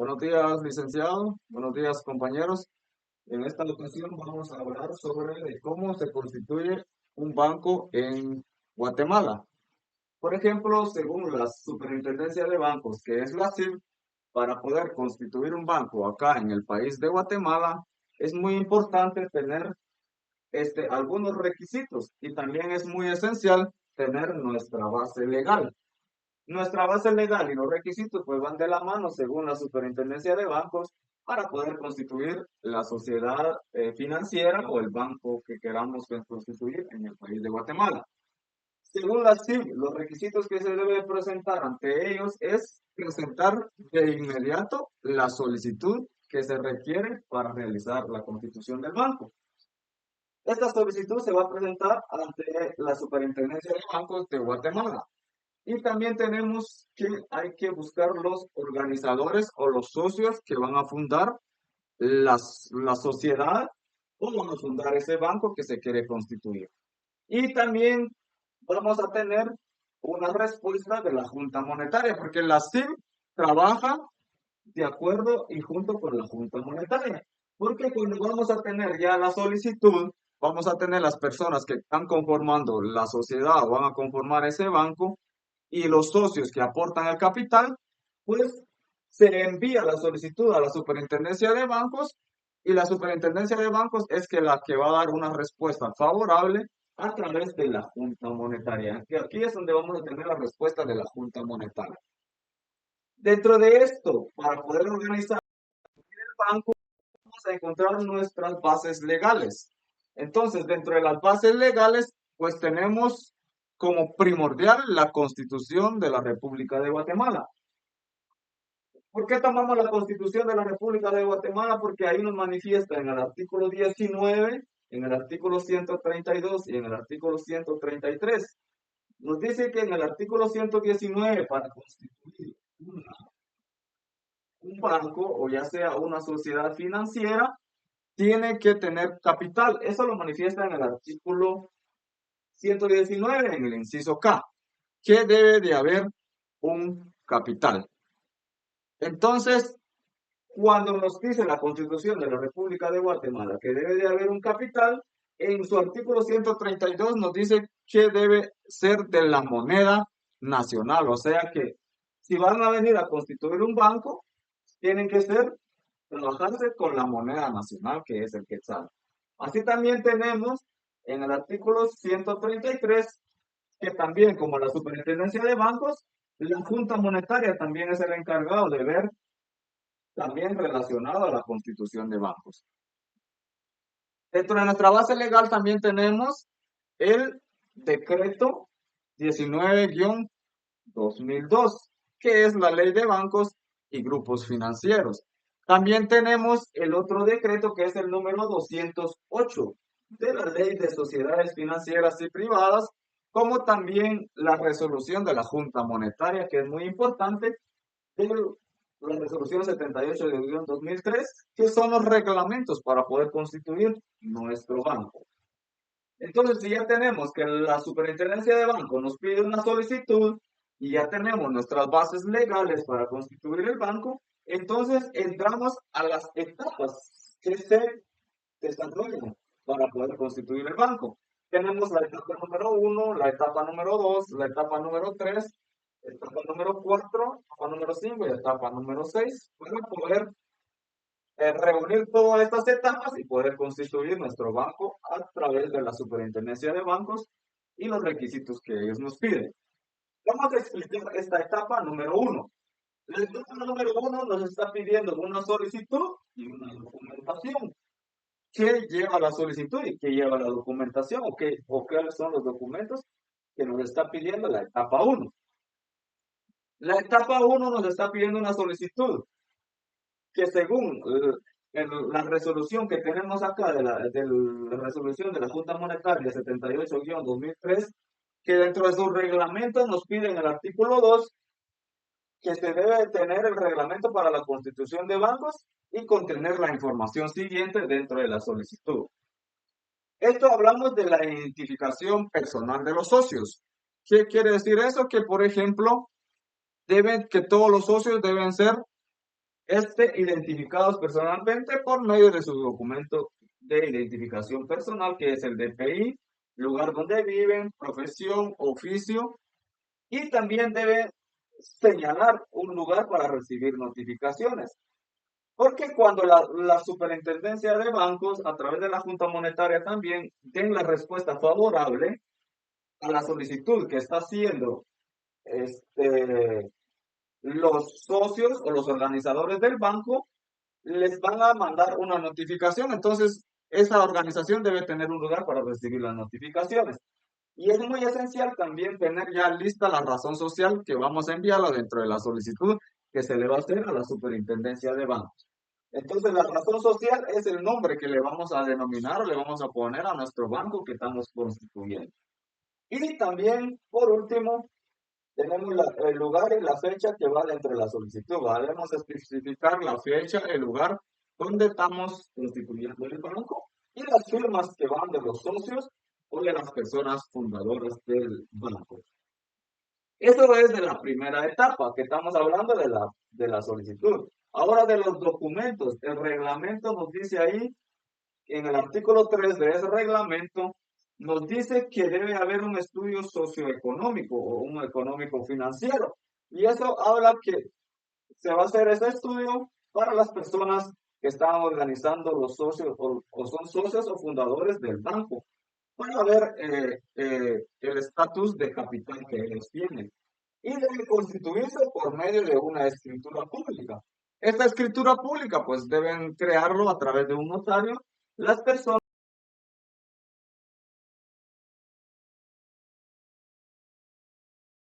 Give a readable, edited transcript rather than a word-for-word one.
Buenos días, licenciado. Buenos días, compañeros. En esta ocasión vamos a hablar sobre de cómo se constituye un banco en Guatemala. Por ejemplo, según la Superintendencia de Bancos, que es la SIB, para poder constituir un banco acá en el país de Guatemala, es muy importante tener algunos requisitos y también es muy esencial tener nuestra base legal. Nuestra base legal y los requisitos pues van de la mano según la Superintendencia de Bancos para poder constituir la sociedad financiera o el banco que queramos constituir en el país de Guatemala. Según la CIB, los requisitos que se debe presentar ante ellos es presentar de inmediato la solicitud que se requiere para realizar la constitución del banco. Esta solicitud se va a presentar ante la Superintendencia de Bancos de Guatemala. Y también tenemos que hay que buscar los organizadores o los socios que van a fundar la sociedad o van a fundar ese banco que se quiere constituir. Y también vamos a tener una respuesta de la Junta Monetaria, porque la CIB trabaja de acuerdo y junto con la Junta Monetaria. Porque cuando vamos a tener ya la solicitud, vamos a tener las personas que están conformando la sociedad o van a conformar ese banco y los socios que aportan el capital, pues se envía la solicitud a la Superintendencia de Bancos y la Superintendencia de Bancos es que la que va a dar una respuesta favorable a través de la Junta Monetaria. Que aquí es donde vamos a tener la respuesta de la Junta Monetaria. Dentro de esto, para poder organizar el banco, vamos a encontrar nuestras bases legales. Entonces, dentro de las bases legales, pues tenemos como primordial la Constitución de la República de Guatemala. ¿Por qué tomamos la Constitución de la República de Guatemala? Porque ahí nos manifiesta en el artículo 19, en el artículo 132 y en el artículo 133. Nos dice que en el artículo 119, para constituir un banco o ya sea una sociedad financiera, tiene que tener capital. Eso lo manifiesta en el artículo 119, en el inciso K, que debe de haber un capital. Entonces, cuando nos dice la Constitución de la República de Guatemala que debe de haber un capital, en su artículo 132 nos dice que debe ser de la moneda nacional. O sea que si van a venir a constituir un banco, tienen que trabajarse con la moneda nacional, que es el quetzal. Así también tenemos en el artículo 133 que también, como la Superintendencia de Bancos, la Junta Monetaria también es el encargado de ver también relacionado a la constitución de bancos. Dentro de nuestra base legal también tenemos el decreto 19-2002, que es la ley de bancos y grupos financieros. También tenemos el otro decreto que es el número 208 de la ley de sociedades financieras y privadas, como también la resolución de la Junta Monetaria, que es muy importante, la resolución 78 de 2003, que son los reglamentos para poder constituir nuestro banco. Entonces, si ya tenemos que la Superintendencia de Banco nos pide una solicitud y ya tenemos nuestras bases legales para constituir el banco, entonces entramos a las etapas que se desarrollan para poder constituir el banco. Tenemos la etapa número 1, la etapa número 2, la etapa número 3, etapa número 4, etapa número 5 y etapa número 6, para poder reunir todas estas etapas y poder constituir nuestro banco a través de la Superintendencia de Bancos y los requisitos que ellos nos piden. Vamos a explicar esta etapa número 1. La etapa número 1 nos está pidiendo una solicitud y una documentación. ¿Qué lleva la solicitud y qué lleva la documentación? ¿O cuáles son los documentos que nos está pidiendo la etapa 1? La etapa 1 nos está pidiendo una solicitud que según la resolución que tenemos acá de la resolución de la Junta Monetaria 78-2003, que dentro de su reglamento nos pide en el artículo 2 que se debe tener el reglamento para la constitución de bancos y contener la información siguiente dentro de la solicitud. Esto hablamos de la identificación personal de los socios. ¿Qué quiere decir eso? Que, por ejemplo, que todos los socios deben ser identificados personalmente por medio de su documento de identificación personal, que es el DPI, lugar donde viven, profesión, oficio, y también debe señalar un lugar para recibir notificaciones. Porque cuando la superintendencia de bancos, a través de la Junta Monetaria también, den la respuesta favorable a la solicitud que está haciendo los socios o los organizadores del banco, les van a mandar una notificación. Entonces, esa organización debe tener un lugar para recibir las notificaciones. Y es muy esencial también tener ya lista la razón social que vamos a enviarla dentro de la solicitud que se le va a hacer a la superintendencia de bancos. Entonces, la razón social es el nombre que le vamos a denominar o le vamos a poner a nuestro banco que estamos constituyendo. Y también, por último, tenemos el lugar y la fecha que va dentro de la solicitud. Debemos especificar la fecha, el lugar donde estamos constituyendo el banco y las firmas que van de los socios o de las personas fundadoras del banco. Eso es de la primera etapa, que estamos hablando de la solicitud. Ahora de los documentos, el reglamento nos dice ahí, en el artículo 3 de ese reglamento, nos dice que debe haber un estudio socioeconómico o un económico financiero. Y eso habla que se va a hacer ese estudio para las personas que están organizando los socios o son socios o fundadores del banco, para ver el estatus de capital que ellos tienen. Y debe constituirse por medio de una escritura pública. Esta escritura pública, pues deben crearlo a través de un notario las personas